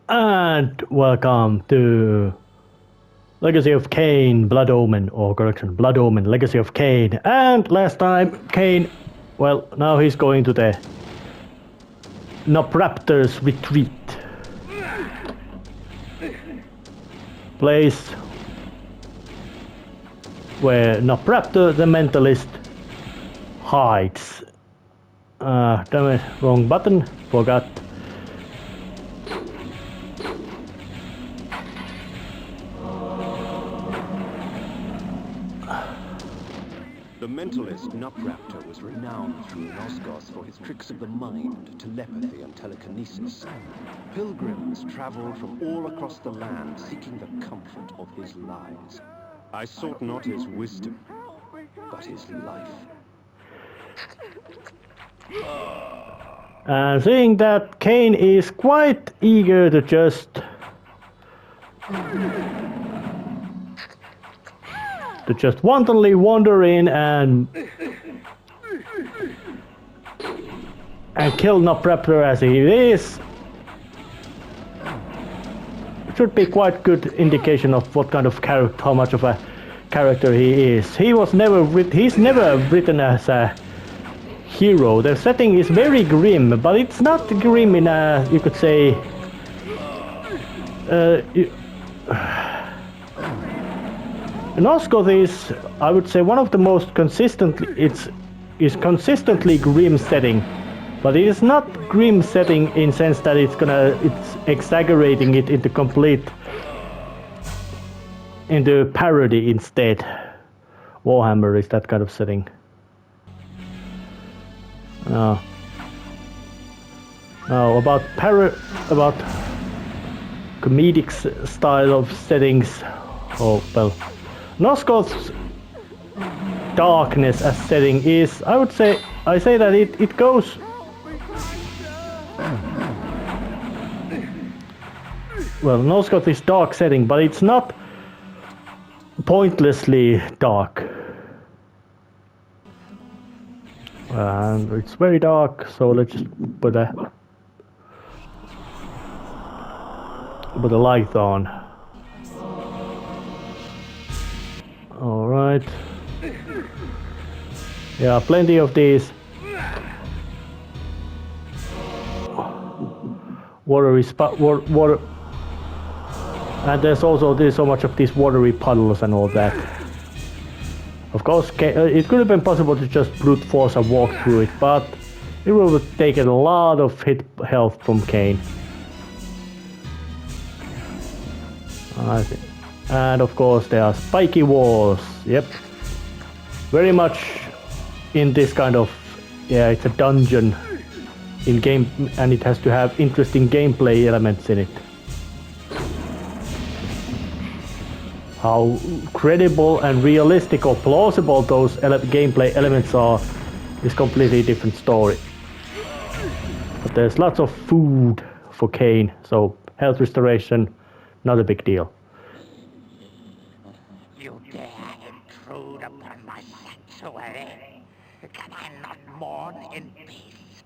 And welcome to Legacy of Kain, Blood Omen, or correction, Blood Omen, Legacy of Kain. And last time, Kain, well, now he's going to the Nupraptor's retreat. Place where Nupraptor, the mentalist, hides. Damn it, wrong button, forgot. The mentalist Nupraptor was renowned through Nosgoth for his tricks of the mind, telepathy and telekinesis. Pilgrims traveled from all across the land seeking the comfort of his lies. I sought not his wisdom, but his life. Seeing that Kain is quite eager to just wantonly wander in and kill Nupraptor as he is, should be quite good indication of what kind of character, how much of a character he is. He's never written as a hero. The setting is very grim, but it's not grim in a, you could say, Nosgoth is, I would say, one of the most consistently, is consistently grim setting, but it is not grim setting in sense that it's exaggerating it into parody instead. Warhammer is that kind of setting. Now about comedic style of settings. Oh well, Nosgoth's darkness as setting is, I say that it goes. Well, Nosgoth is dark setting, but it's not pointlessly dark. And it's very dark, so let's just put a light on. Alright. Yeah, plenty of these water, and there's so much of these watery puddles and all that. Of course, it could have been possible to just brute force and walk through it, but it would have taken a lot of health from Kain. And of course there are spiky walls. Yep. Very much in this kind of, yeah, it's a dungeon in game, and it has to have interesting gameplay elements in it. How credible and realistic or plausible those gameplay elements are is completely different story. But there's lots of food for Kain, so health restoration, not a big deal. You dare intrude upon my sanctuary? Can I not mourn in peace?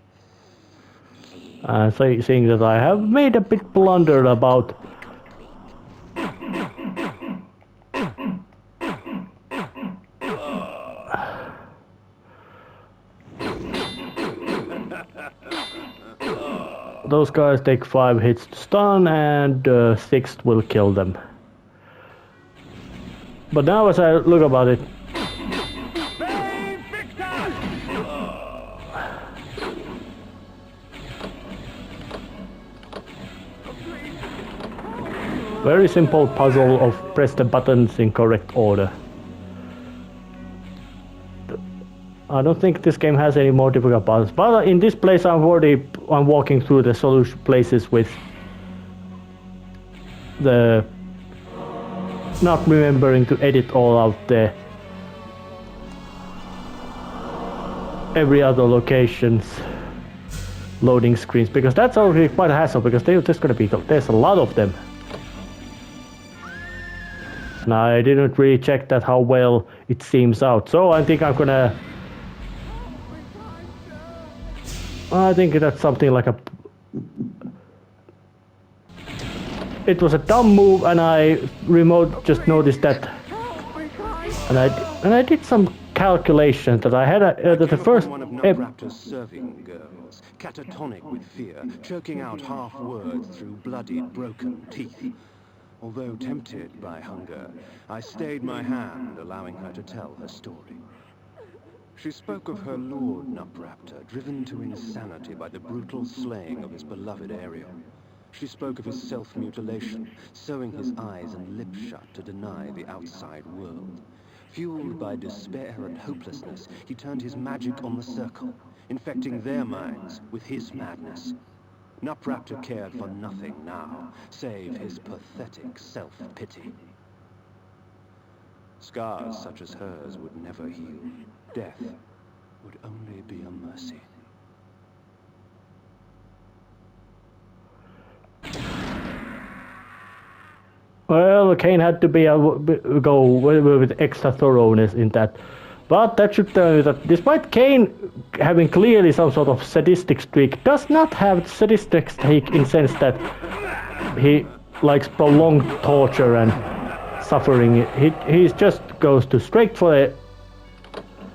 Seeing that I have made a bit blunder about those guys take 5 hits to stun, and 6th will kill them. But now as I look about it, very simple puzzle of press the buttons in correct order. I don't think this game has any more difficult puzzles, but in this place I'm walking through the solution places with the not remembering to edit all out the every other location's loading screens, because that's already quite a hassle, because there's a lot of them. Now I didn't really check that how well it seems out, so I think I think that's something like it was a dumb move, and I just noticed that, and I did some calculations that I had that the first. One of Nupraptor's serving girls, catatonic with fear, choking out half words through bloodied, broken teeth. Although tempted by hunger, I stayed my hand, allowing her to tell her story. She spoke of her lord Nupraptor, driven to insanity by the brutal slaying of his beloved Ariel. She spoke of his self-mutilation, sewing his eyes and lips shut to deny the outside world. Fueled by despair and hopelessness, he turned his magic on the circle, infecting their minds with his madness. Nupraptor cared for nothing now, save his pathetic self-pity. Scars such as hers would never heal. Death would only be a mercy. Well, Kain had to go with extra thoroughness in that. But that should tell you that despite Kain having clearly some sort of sadistic streak, does not have sadistic streak in sense that he likes prolonged torture and suffering. He just goes to straight for it.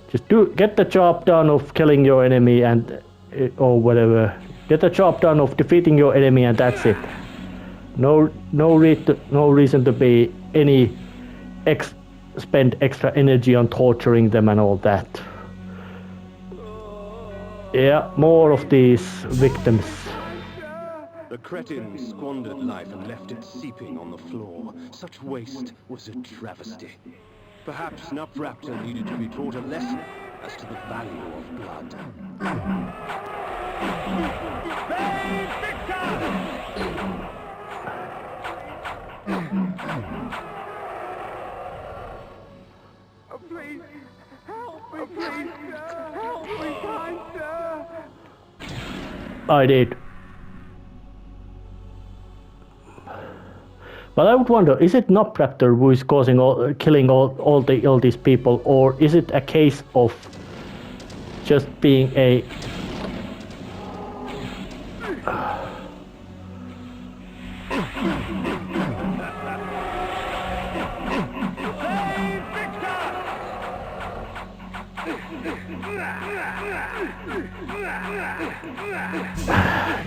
Just get the job done of killing your enemy and or whatever. Get the job done of defeating your enemy and that's it. No reason to be any spend extra energy on torturing them and all that. Yeah, more of these victims. The cretin squandered life and left it seeping on the floor. Such waste was a travesty. Perhaps Nupraptor needed to be taught a lesson as to the value of blood. Please, help me, kind sir! Help me, kind sir! I did. But I would wonder, is it Nupraptor who is killing all these people, or is it a case of just being a...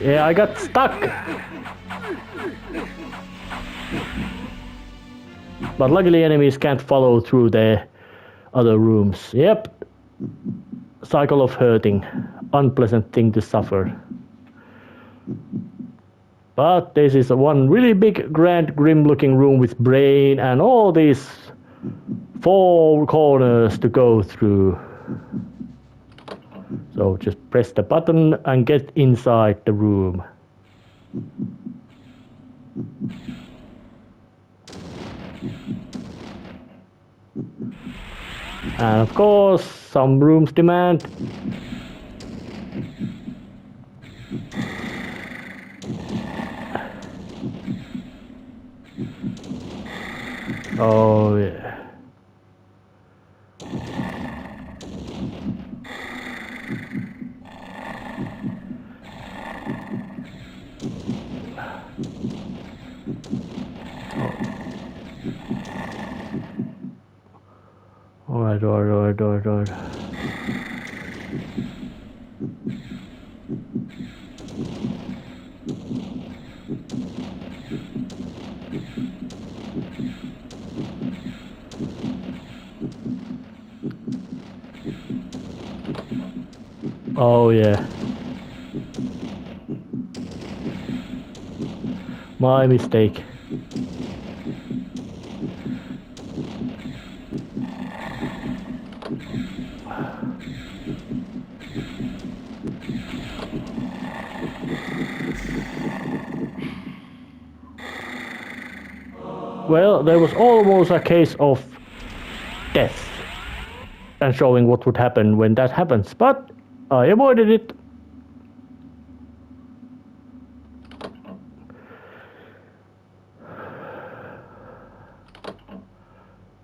Yeah, I got stuck. But luckily enemies can't follow through the other rooms. Yep. Cycle of hurting. Unpleasant thing to suffer. But this is one really big, grand, grim-looking room with brain and all these 4 corners to go through. So just press the button and get inside the room. And of course, some rooms demand. Oh yeah. Alright. Oh yeah. My mistake. Well, there was almost a case of death and showing what would happen when that happens, but I avoided it.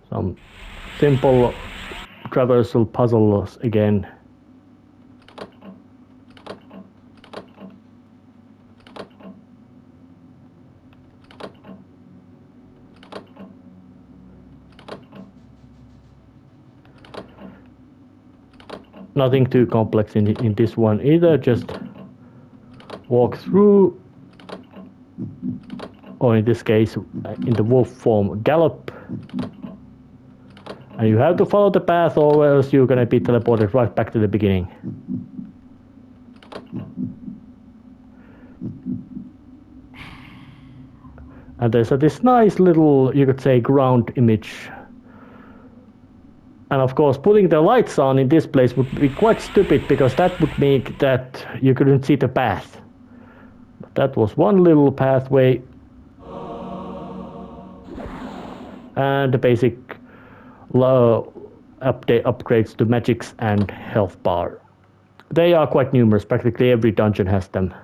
Some simple traversal puzzles again. nothing too complex in this one either. Just walk through, or in this case, in the wolf form, gallop. And you have to follow the path, or else you're gonna be teleported right back to the beginning. And there's this nice little, you could say, ground image. And of course, putting the lights on in this place would be quite stupid, because that would make that you couldn't see the path. But that was one little pathway. And the basic upgrades to magics and health bar. They are quite numerous, practically every dungeon has them.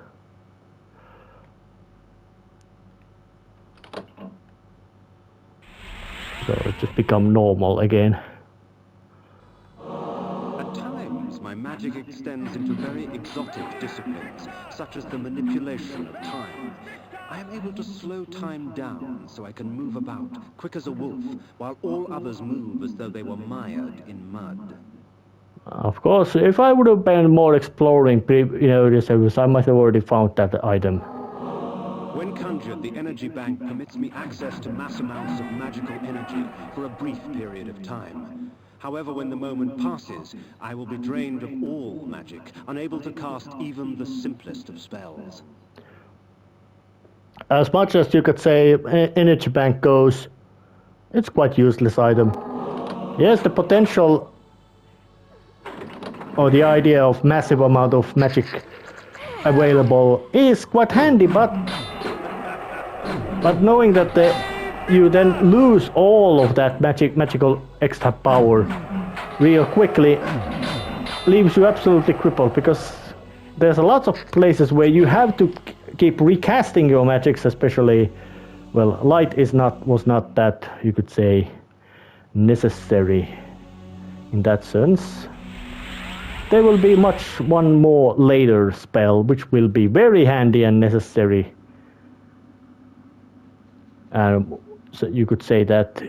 So it just become normal again. At times, my magic extends into very exotic disciplines, such as the manipulation of time. I am able to slow time down so I can move about, quick as a wolf, while all others move as though they were mired in mud. Of course, if I would have been more exploring, this service, I might have already found that item. When conjured, the energy bank permits me access to mass amounts of magical energy for a brief period of time. However, when the moment passes, I will be drained of all magic, unable to cast even the simplest of spells. As much as you could say energy bank goes, it's quite useless item. Yes, the potential or the idea of massive amount of magic available is quite handy, but knowing that you then lose all of that magical extra power real quickly leaves you absolutely crippled, because there's a lot of places where you have to keep recasting your magics, especially, well, light was not that, you could say, necessary in that sense. There will be one more later spell which will be very handy and necessary. So you could say that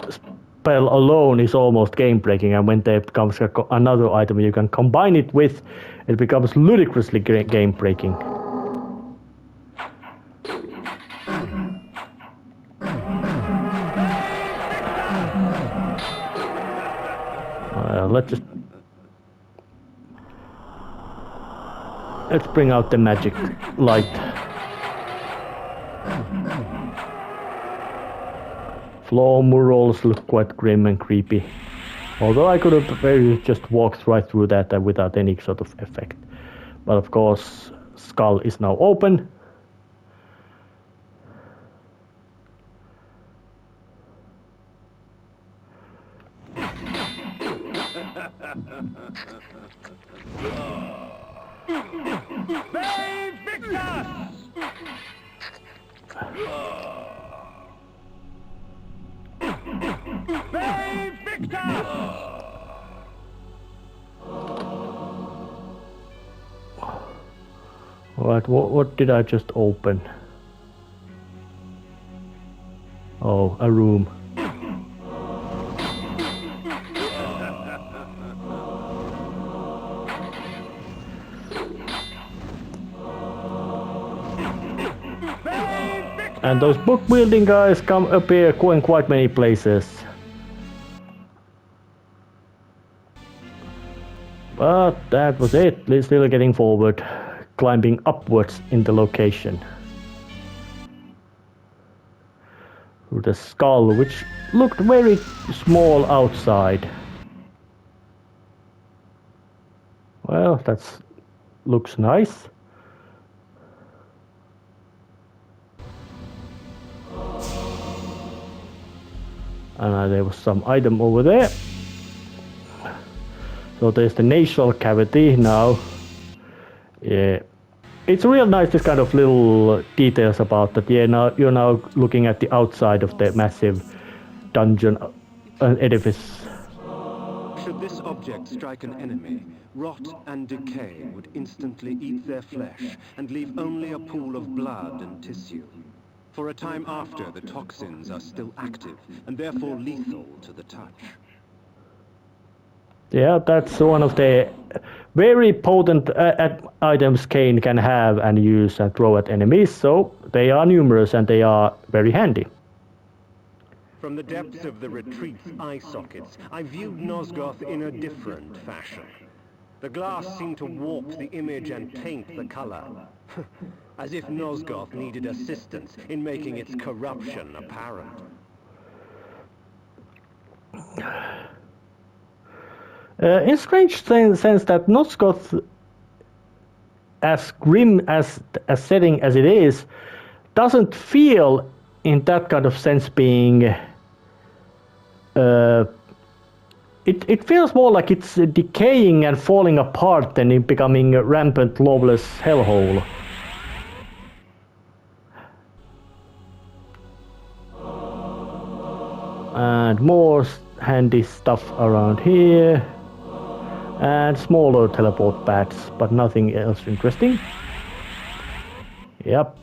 spell alone is almost game breaking, and when there comes another item you can combine it with, it becomes ludicrously game breaking. Let's bring out the magic light. Floor murals look quite grim and creepy. Although I could have just walked right through that without any sort of effect. But of course, skull is now open. What did I just open? Oh, a room. And those book wielding guys appear in quite many places. But that was it. Still getting forward, climbing upwards in the location. Through the skull, which looked very small outside. Well, that looks nice. And there was some item over there. So there's the nasal cavity now. Yeah, it's real nice, this kind of little details about that. Yeah, now you're now looking at the outside of the massive dungeon edifice. Should this object strike an enemy, rot and decay would instantly eat their flesh and leave only a pool of blood and tissue. For a time after, the toxins are still active and therefore lethal to the touch. Yeah, that's one of the very potent items Kain can have and use and throw at enemies, so they are numerous and they are very handy. From the depths of the retreat's eye sockets, I viewed Nosgoth in a different fashion. The glass seemed to warp the image and taint the color. As if Nosgoth needed assistance in making its corruption apparent. In strange sense that Nosgoth, as grim as a setting as it is, doesn't feel in that kind of sense being... It feels more like it's decaying and falling apart than it becoming a rampant, lawless hellhole. And more handy stuff around here. And smaller teleport pads, but nothing else interesting. Yep,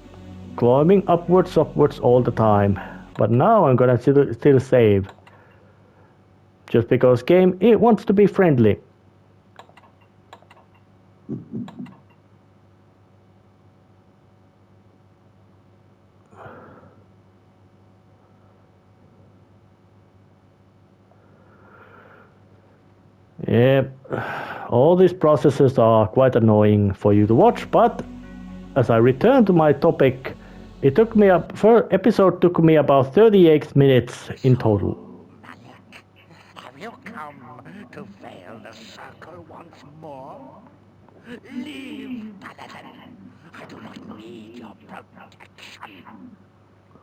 climbing upwards all the time. But now I'm gonna still save. Just because game it wants to be friendly. Yeah, all these processes are quite annoying for you to watch, but as I return to my topic, it took me episode took me about 38 minutes in total. Have you come to fail the circle once more? Leave, Paladin. I do not need your protection.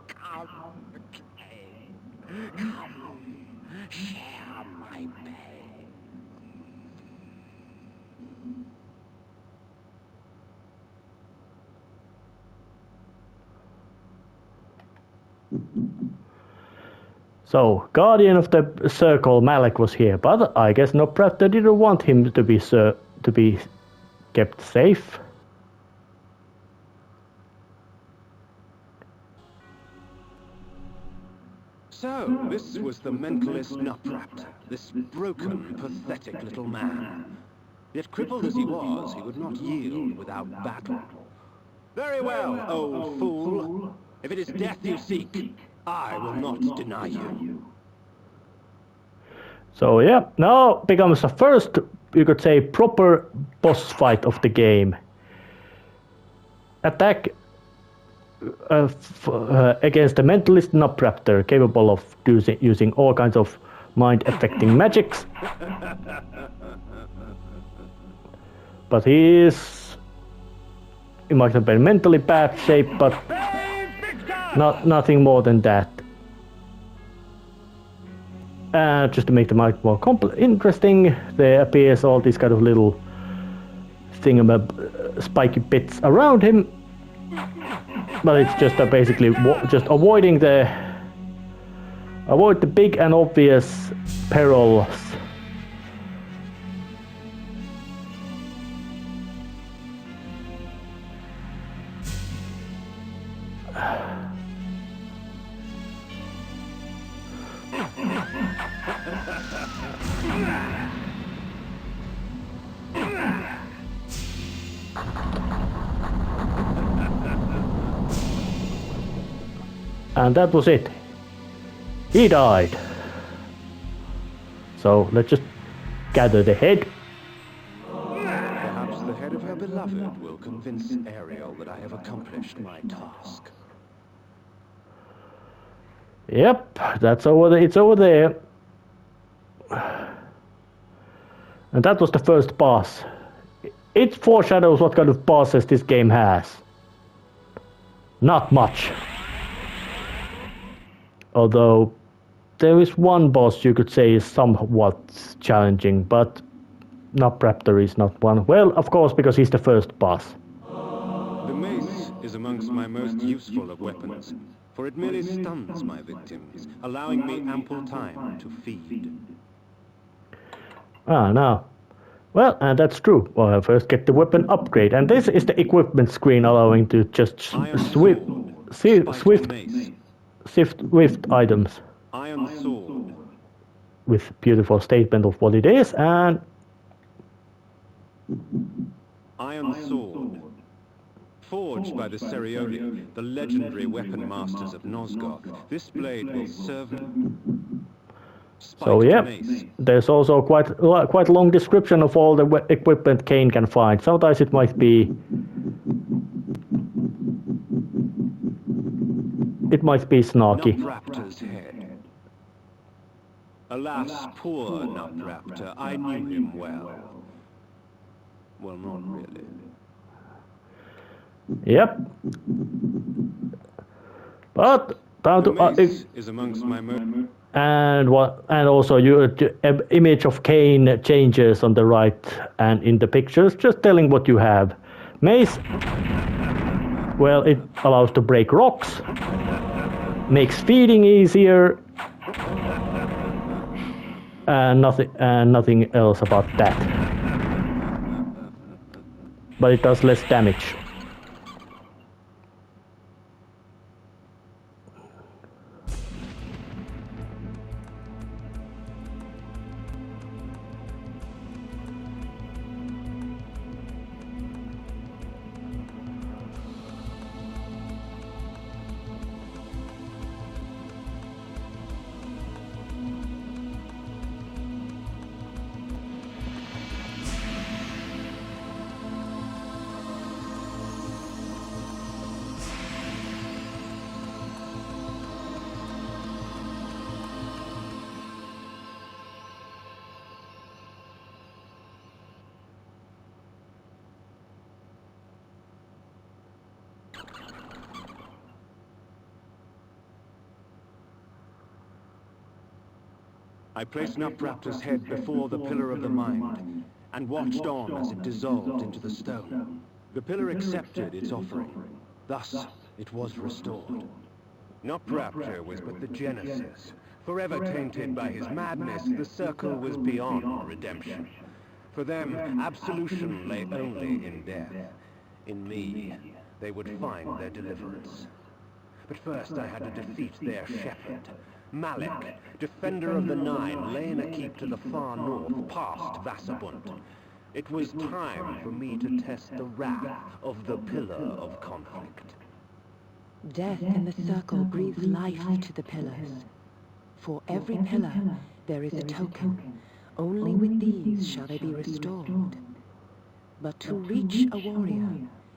Come, Kain. Come, share my pain. So, Guardian of the Circle Malek was here, but I guess Nupraptor didn't want him to be kept safe. So, this was the mentalist Nupraptor, this broken, pathetic little man. Yet crippled as he was, he would not yield without battle. Very well, old fool. If it is death you seek, I will not deny you. So yeah, now becomes the first, you could say, proper boss fight of the game. Attack against the mentalist Nupraptor, capable of using all kinds of mind-affecting magics. But he might have been mentally bad shape, but nothing more than that. Just to make the fight more interesting, there appears all these kind of little spiky bits around him. But it's just basically just avoid the big and obvious perils. And that was it. He died. So let's just gather the head. Perhaps the head of her beloved will convince Ariel that I have accomplished my task. Yep, that's over there. It's over there. And that was the first boss. It foreshadows what kind of bosses this game has. Not much. Although there is one boss you could say is somewhat challenging, but Nupraptor is not one. Well, of course, because he's the first boss. The mace is amongst my most useful of weapons, for it merely stuns my victims, allowing me ample time to feed. Ah, now. Well, and that's true. Well, I first get the weapon upgrade, and this is the equipment screen allowing to just swift items. Iron sword. with beautiful statement of what it is, and Iron sword. Forged by the Cerioli, the legendary weapon masters of Nosgoth, this blade will serve... so yeah, there's also quite long description of all the equipment Kain can find. Sometimes it might be snarky. Nupraptor's head. Alas, poor Nupraptor, I knew him well. Well, not really. Yep. But time to is amongst my and also your image of Kain changes on the right and in the pictures, just telling what you have. Mace, well, it allows to break rocks, makes feeding easier, and nothing else about that. But it does less damage. I placed Nupraptor's head before the Pillar of the Mind, and watched on as it dissolved into the stone. The pillar accepted its offering. Thus, it was restored. Nupraptor was but the genesis. Forever tainted by his madness, the circle was beyond redemption. For them, absolution lay only in death. In me, they would find their deliverance. But first I had to defeat their shepherd. Malik, defender of the Nine, lay in a keep to the far north, past Vassabund. It was time for me to test the wrath of the Pillar of Conflict. Death in the circle breathes life to the pillars. For every pillar, there is a token. Only with these shall they be restored. But to reach a warrior,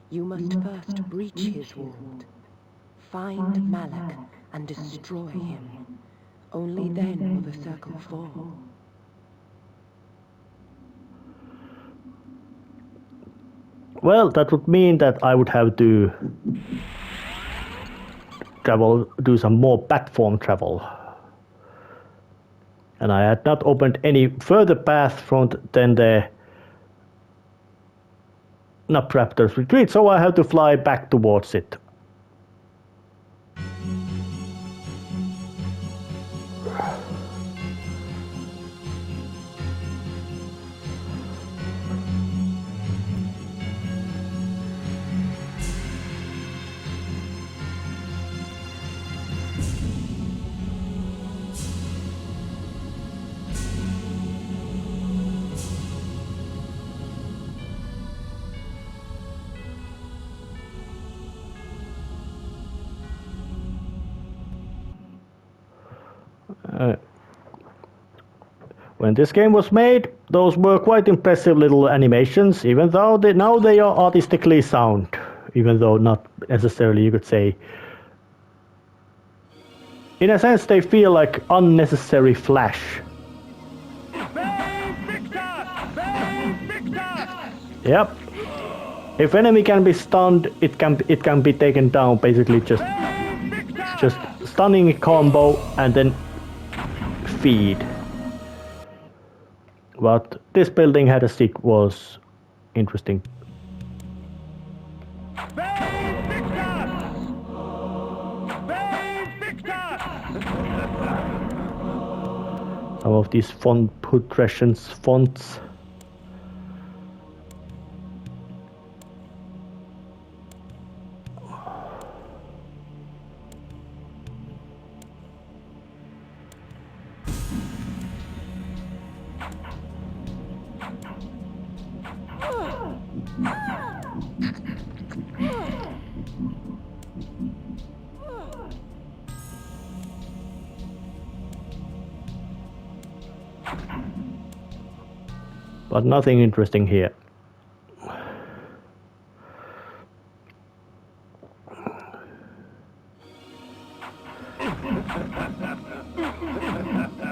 you must first breach his ward. Find Malik and destroy him. Only then will the circle fall. Well, that would mean that I would have to do some more platform travel. And I had not opened any further path than the Nupraptor's retreat, so I have to fly back towards it. When this game was made, those were quite impressive little animations, even though now they are artistically sound, even though not necessarily, you could say. In a sense, they feel like unnecessary flash. Yep. If enemy can be stunned, it can be taken down. Basically, just stunning combo and then feed. But this building had a stick was interesting. Some of these font putrescence fonts. But nothing interesting here.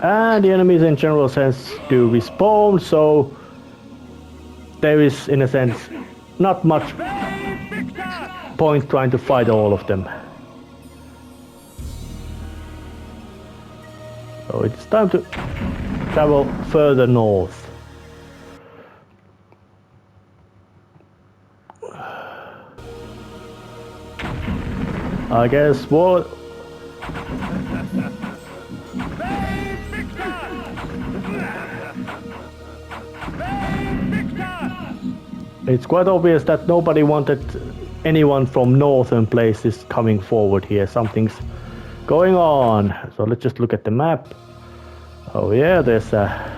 And the enemies in general sense do respawn, so there is, in a sense, not much point trying to fight all of them. So it's time to travel further north. I guess what... It's quite obvious that nobody wanted anyone from northern places coming forward here. Something's going on. So let's just look at the map. Oh yeah, there's a...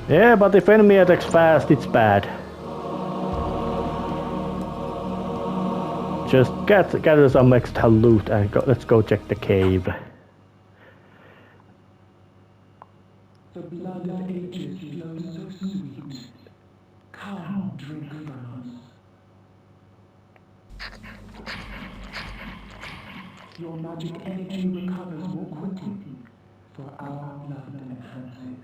Yeah, but if enemy attacks fast, it's bad. Just gather some extra loot and let's go check the cave. The blood of ages flows so sweet. Come, drink from us. Your magic energy recovers more quickly, for our blood enhances.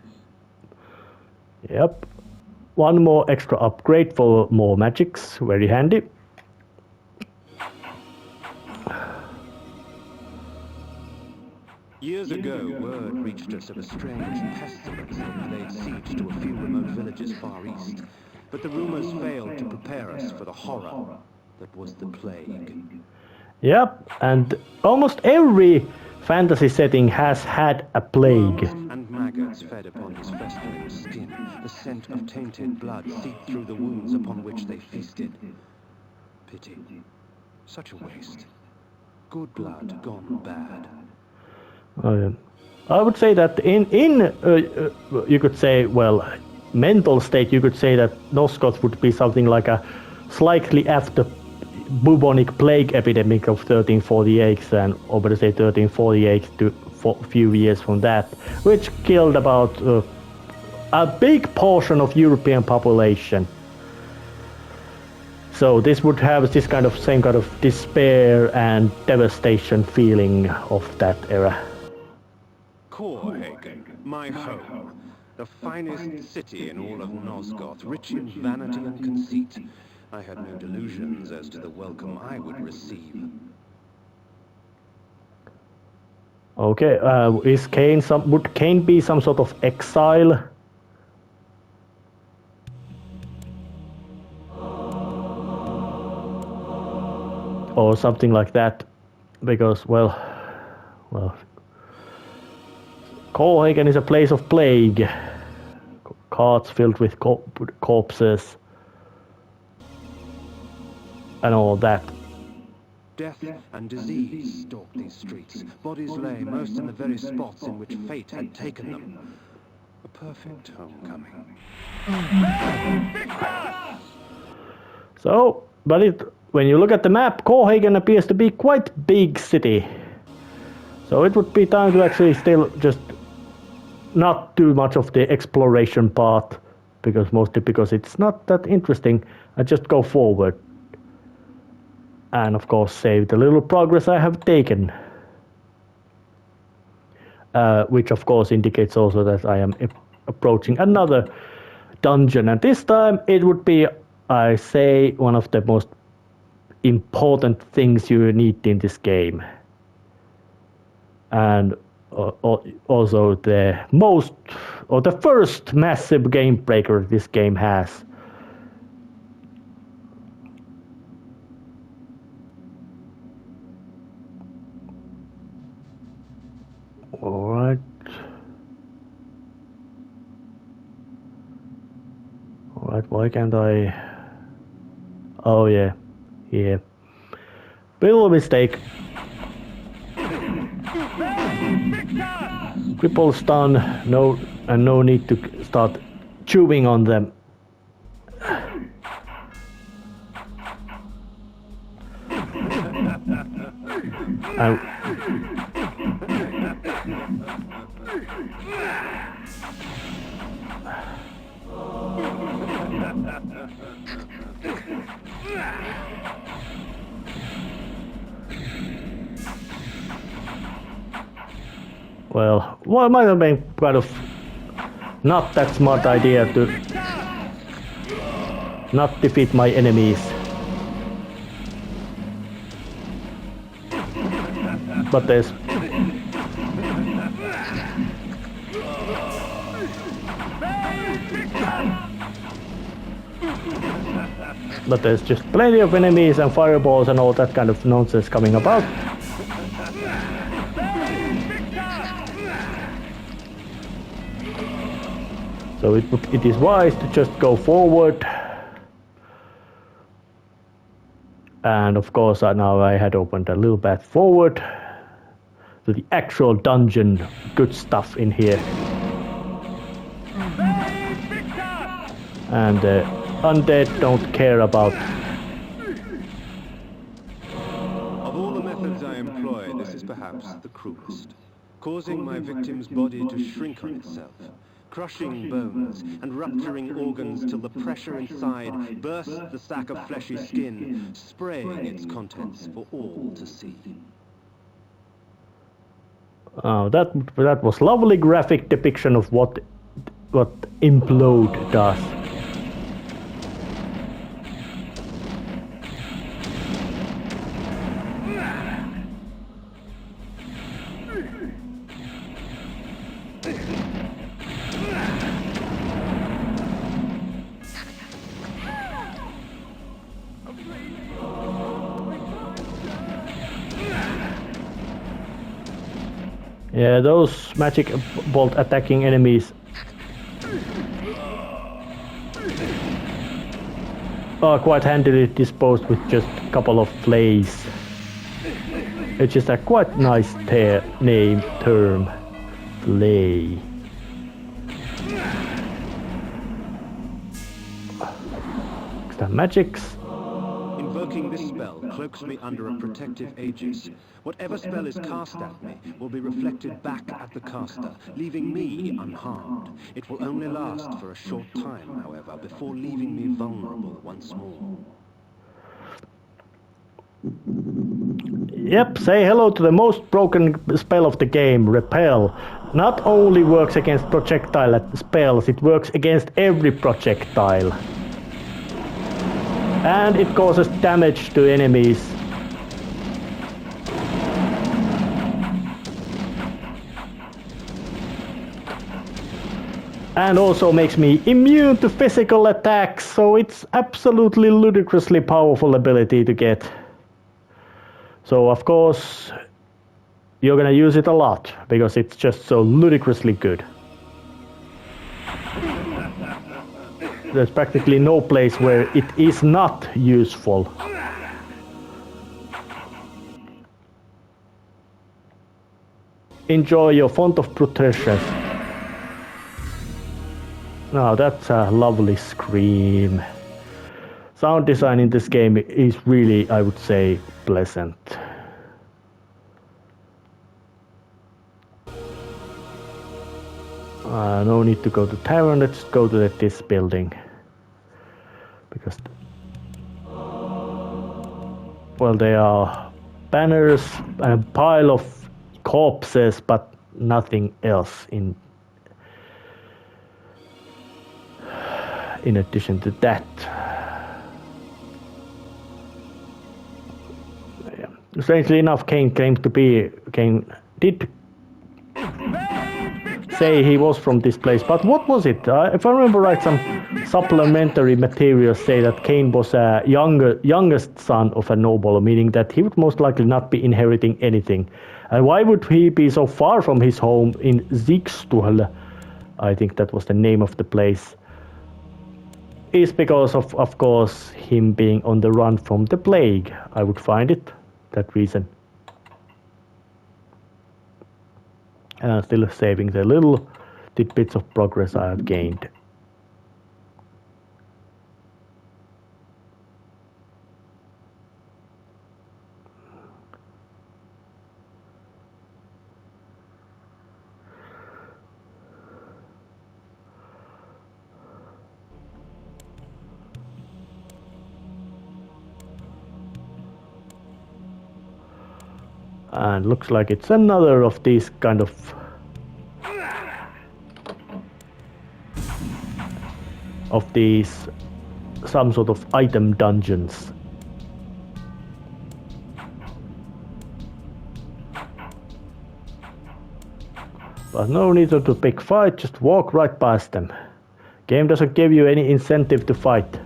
Yep. One more extra upgrade for more magics. Very handy. Years ago, word reached us of a strange pestilence that laid siege to a few remote villages far east. But the rumors failed to prepare us for the horror that was the plague. Yep, and almost every fantasy setting has had a plague. Worms and maggots fed upon his festering skin. The scent of tainted blood seeped through the wounds upon which they feasted. Pity. Such a waste. Good blood gone bad. Oh, yeah. I would say that in you could say, well, mental state, you could say that Nosgoth would be something like a slightly after bubonic plague epidemic of 1348, and over to say 1348 to a few years from that, which killed about a big portion of European population. So this would have this kind of same kind of despair and devastation feeling of that era. Copenhagen, my home. The finest city in all of Nosgoth, rich in vanity and conceit. I had no delusions as to the welcome I would receive. Okay, is Kain would Kain be some sort of exile? Or something like that, because well, Copenhagen is a place of plague, carts filled with corpses, and all that. Death and disease stalked these streets. Bodies lay most in the very spots in which fate had taken them. A perfect homecoming. So, but when you look at the map, Copenhagen appears to be quite big city. So it would be time to actually still just not do much of the exploration part, mostly because it's not that interesting, and just go forward. And of course save the little progress I have taken. Which of course indicates also that I am approaching another dungeon, and this time it would be, I say, one of the most important things you need in this game. And also the first massive game breaker this game has. Alright, why can't I... Oh yeah, here. Little mistake. Cripple stun, no need to start chewing on them. And well, it might have been kind of not that smart idea to not defeat my enemies. But there's just plenty of enemies and fireballs and all that kind of nonsense coming about. So it is wise to just go forward. And of course now I had opened a little path forward to the actual dungeon. Good stuff in here. And undead don't care about. Of all the methods I employ, this is perhaps the cruelest. Causing my victim's body to shrink on itself. Crushing bones and rupturing organs till the pressure inside bursts the sack of fleshy skin, spraying its contents for all to see. That was lovely graphic depiction of what implode does. Yeah, those magic bolt attacking enemies are quite handily disposed with just a couple of flays. It's just a quite nice term. Flay. Extra magics. Invoking this spell cloaks me under a protective aegis. Whatever spell is cast at me will be reflected back at the caster, leaving me unharmed. It will only last for a short time, however, before leaving me vulnerable once more. Yep, say hello to the most broken spell of the game, Repel. Not only works against projectile spells, it works against every projectile. And it causes damage to enemies. And also makes me immune to physical attacks, so it's absolutely ludicrously powerful ability to get. So of course, you're gonna use it a lot, because it's just so ludicrously good. There's practically no place where it is not useful. Enjoy your font of protection. Now that's a lovely scream. Sound design in this game is really, I would say, pleasant. No need to go to tavern, let's go to this building. Because, well, there are banners and a pile of corpses, but nothing else in addition to that. Yeah. Strangely enough, Kain did say he was from this place, but what was it? If I remember right, some supplementary materials say that Kain was a youngest son of a noble, meaning that he would most likely not be inheriting anything. And why would he be so far from his home in Zigstuhl? I think that was the name of the place. Is because of course, him being on the run from the plague. I would find it, that reason. And I'm still saving the little tidbits of progress I have gained. And looks like it's another of these kind of some sort of item dungeons. But no need to pick fight, just walk right past them. Game doesn't give you any incentive to fight.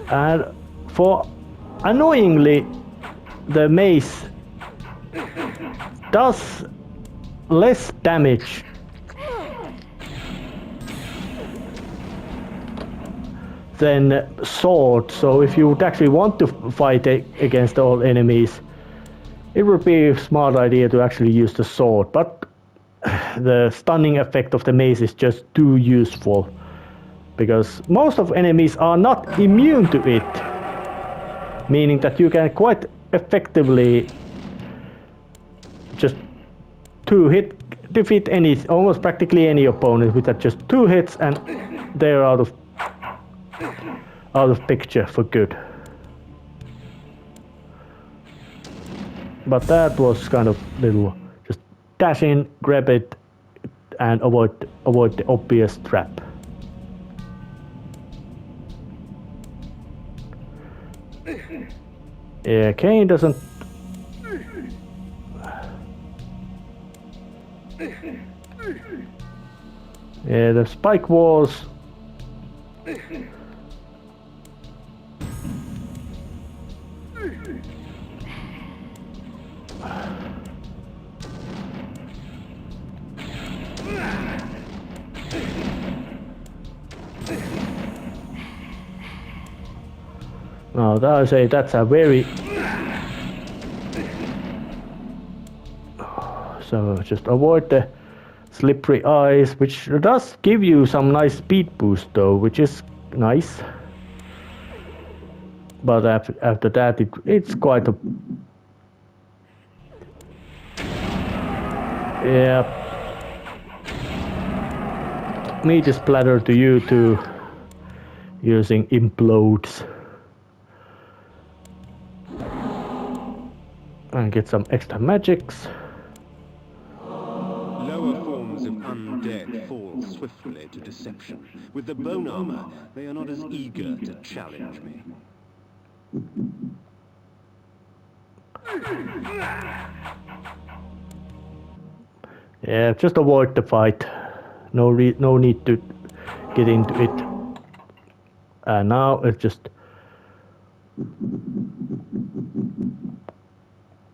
And for annoyingly, the mace does less damage than sword, so if you would actually want to fight against all enemies, it would be a smart idea to actually use the sword, but the stunning effect of the mace is just too useful, because most of enemies are not immune to it, meaning that you can quite effectively just defeat almost practically any opponent with just 2 hits, and they're out of picture for good. But that was kind of little, just dash in, grab it, and avoid the obvious trap. Yeah, Kain doesn't. Yeah, the spike walls. Now I say that's a very. So just avoid the slippery ice, which does give you some nice speed boost though, which is nice. But after that, it's quite a. Yeah. Meat is splatter to you too, using implodes. And get some extra magics. Lower forms of undead fall swiftly to deception. With the bone armor, they are not as eager to challenge me. Yeah, just avoid the fight. No need to get into it. And now it's just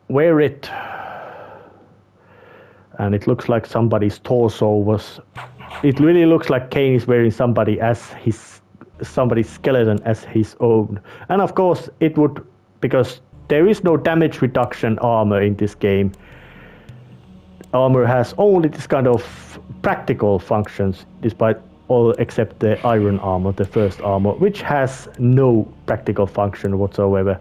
wear it. And it looks like somebody's torso was. It really looks like Kain is wearing somebody's skeleton as his own. And of course, it would, because there is no damage reduction armor in this game. Armor has only this kind of practical functions, despite all except the iron armor, the first armor, which has no practical function whatsoever.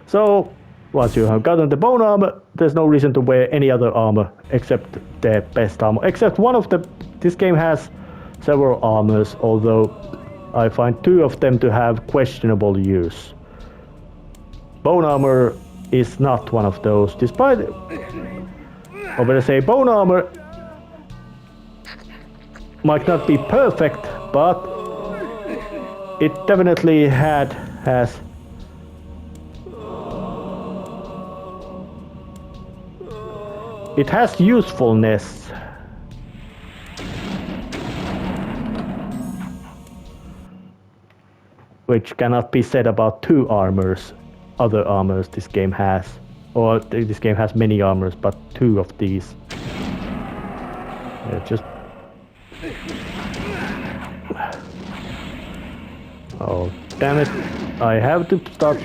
So once you have gotten the bone armor, there's no reason to wear any other armor except the best armor. Except this game has several armors, although I find 2 of them to have questionable use. Bone armor is not one of those, despite. Or better say, bone armor might not be perfect, but it definitely has. It has usefulness. Which cannot be said about 2 other armors this game has. Or this game has many armors, but 2 of these. Yeah, just. Oh, damn it. I have to start.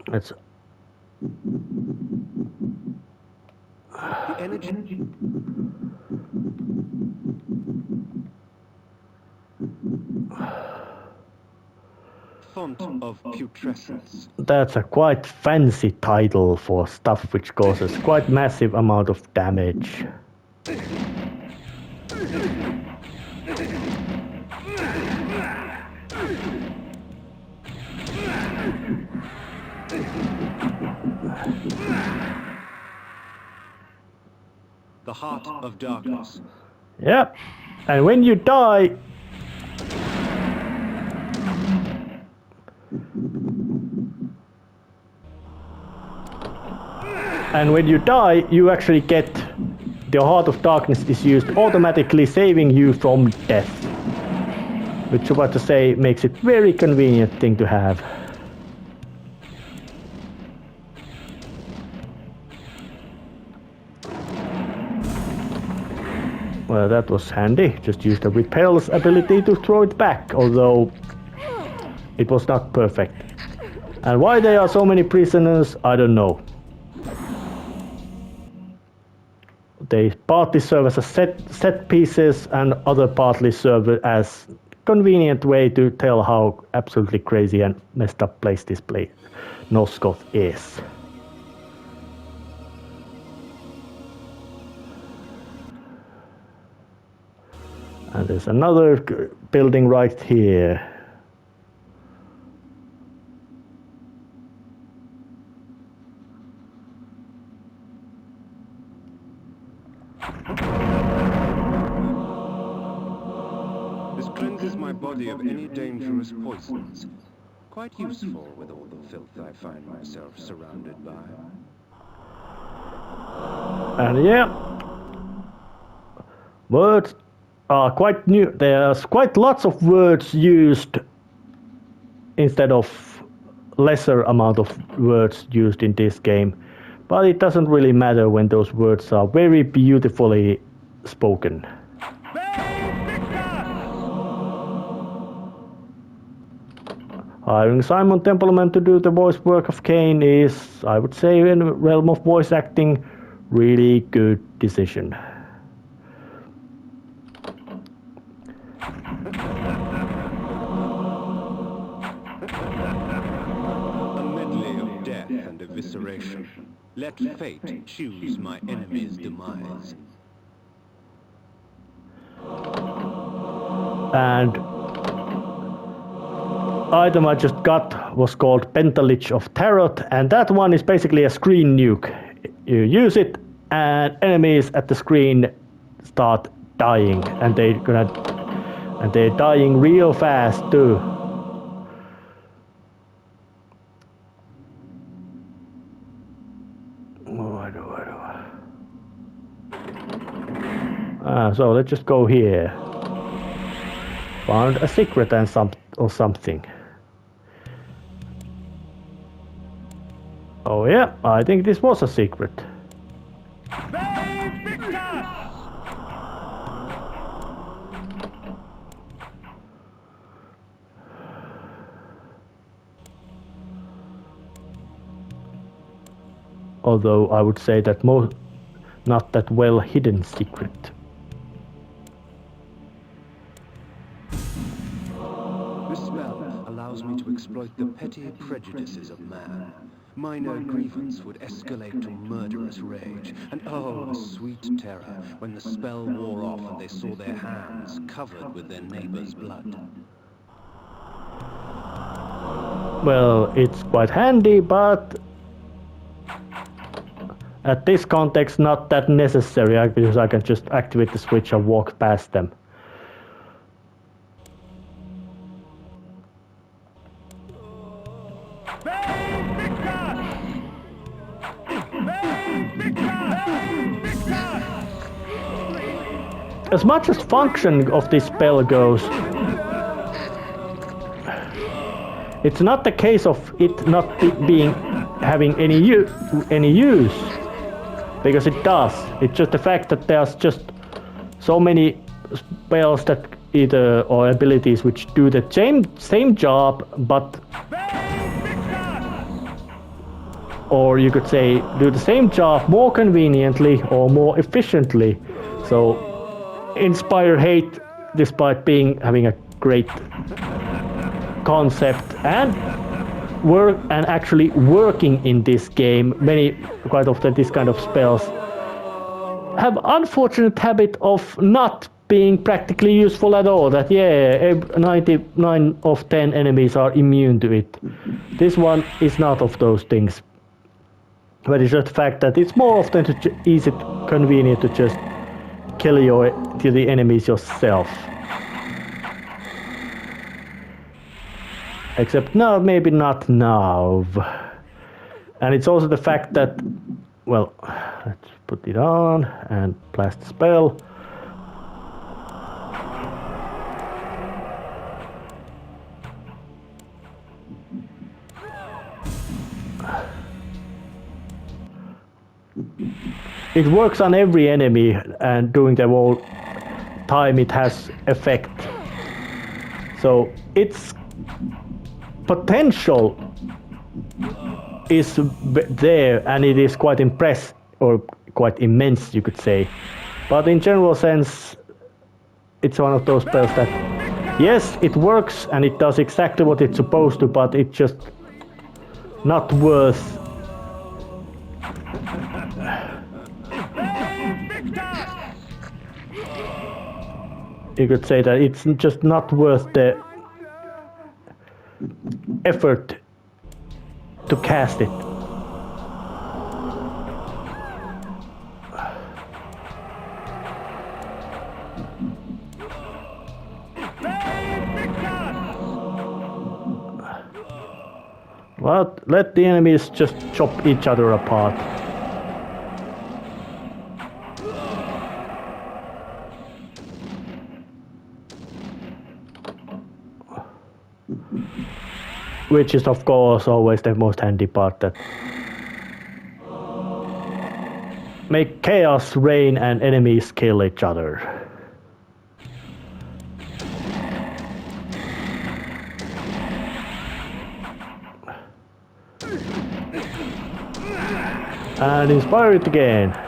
Let's. The energy. font of putrescence. That's a quite fancy title for stuff which causes quite massive amount of damage. The heart of darkness. Yep. And when you die, you actually get the Heart of Darkness is used automatically, saving you from death. Which, what to say, makes it very convenient thing to have. Well, that was handy. Just use the repel's ability to throw it back, although it was not perfect. And why there are so many prisoners, I don't know. They partly serve as a set pieces, and other partly serve as convenient way to tell how absolutely crazy and messed up place this place Nosgoth is. And there's another building right here. This cleanses my body of any dangerous poisons. Quite useful with all the filth I find myself surrounded by. And yeah, words are quite new. There's quite lots of words used instead of lesser amount of words used in this game. But it doesn't really matter when those words are very beautifully spoken. Hiring Simon Templeman to do the voice work of Kain is, I would say, in the realm of voice acting, really good decision. A medley of death and evisceration. Let fate choose my enemy's demise. And item I just got was called Pentalich of Tarot, and that one is basically a screen nuke. You use it, and enemies at the screen start dying, and they're dying real fast too. So let's just go here. Found a secret and something. Oh yeah, I think this was a secret. Although I would say that not that well hidden secret. This spell allows me to exploit the petty prejudices of man. Minor grievance would escalate to murderous rage, and oh, the sweet terror when the spell wore off and they saw their hands covered with their neighbor's blood. Well, it's quite handy, but at this context not that necessary, because I can just activate the switch and walk past them. As much as function of this spell goes, it's not the case of it not having any use, because it does. It's just the fact that there's just so many spells that or abilities which do the same job, but, or you could say do the same job more conveniently or more efficiently. So inspire hate despite having a great concept and work and actually working in this game. Quite often this kind of spells have unfortunate habit of not being practically useful at all. That 99 of 10 enemies are immune to it. This one is not of those things. But it's just the fact that it's more often convenient to just kill the enemies yourself. Except no, maybe not now. And it's also the fact that, well, let's put it on and blast the spell. It works on every enemy, and during the whole time it has effect. So its potential is there, and it is quite quite immense, you could say. But in general sense, it's one of those spells that, yes, it works and it does exactly what it's supposed to, but it's just not worth. You could say that it's just not worth the effort to cast it. Well, let the enemies just chop each other apart. Which is of course always the most handy part, that make chaos reign and enemies kill each other. And inspire it again.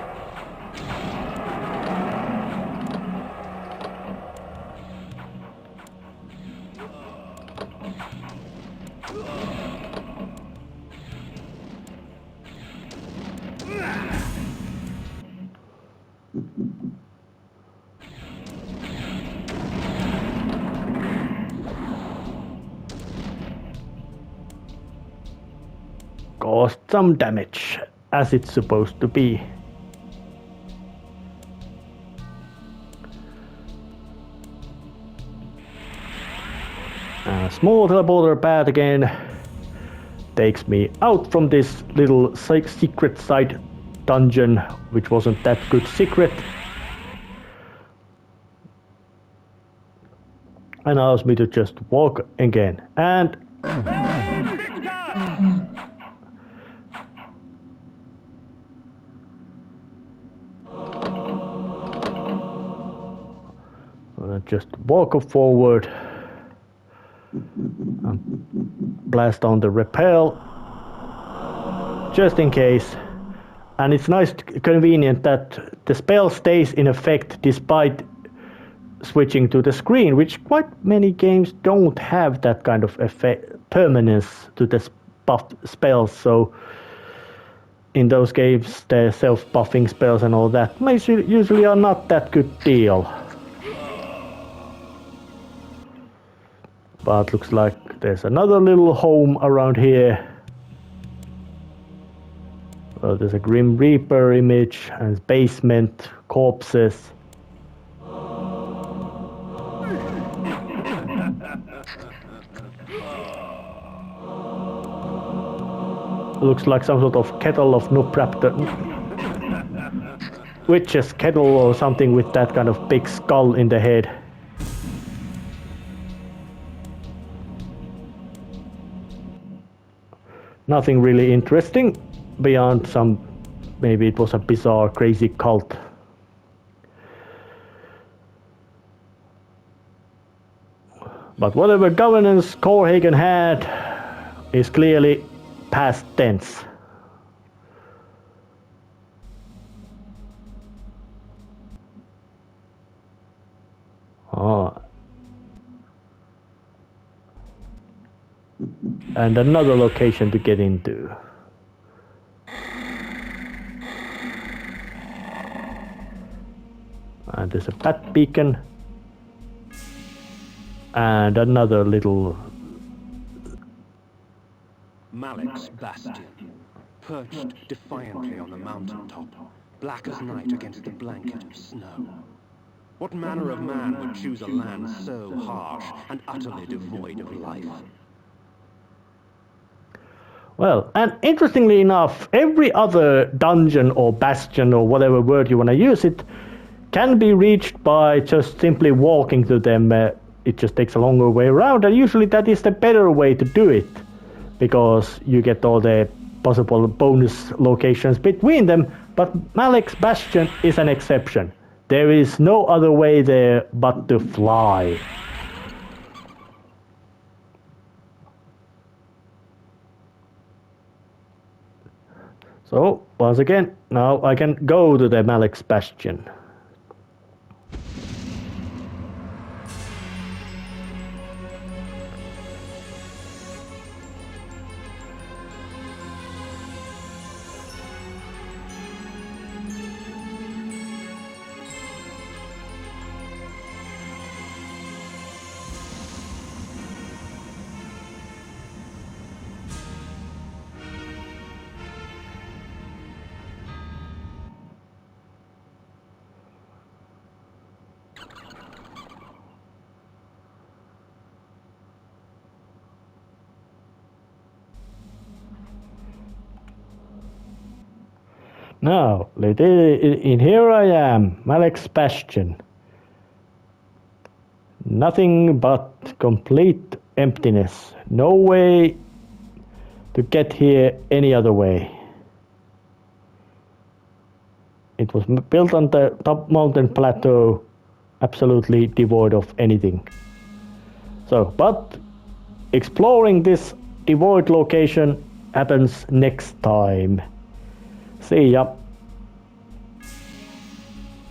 Caused some damage, as it's supposed to be. A small teleporter path again takes me out from this little secret side dungeon, which wasn't that good secret, and allows me to just walk again. And just walk forward and blast on the repel just in case. And it's convenient that the spell stays in effect despite switching to the screen, which quite many games don't have that kind of effect, permanence to the buff spells. So in those games, the self-buffing spells and all that usually are not that good deal. But looks like there's another little home around here. Well, there's a Grim Reaper image and basement, corpses. Looks like some sort of kettle of Nupraptor. Witch's kettle or something with that kind of big skull in the head. Nothing really interesting beyond maybe it was a bizarre, crazy cult. But whatever governance Corhagen had is clearly past tense. And another location to get into. And there's a bat beacon. And another little... Malek's bastion, perched defiantly on the mountaintop, black as night against the blanket of snow. What manner of man would choose a land so harsh and utterly devoid of life? Well, and interestingly enough, every other dungeon or bastion or whatever word you want to use it can be reached by just simply walking to them. It just takes a longer way around, and usually that is the better way to do it, because you get all the possible bonus locations between them. But Malek's bastion is an exception. There is no other way there but to fly. So, once again, now I can go to the Malek's bastion. Now, in here I am, Malek's bastion. Nothing but complete emptiness. No way to get here any other way. It was built on the top mountain plateau, absolutely devoid of anything. So, but exploring this devoid location happens next time. See ya.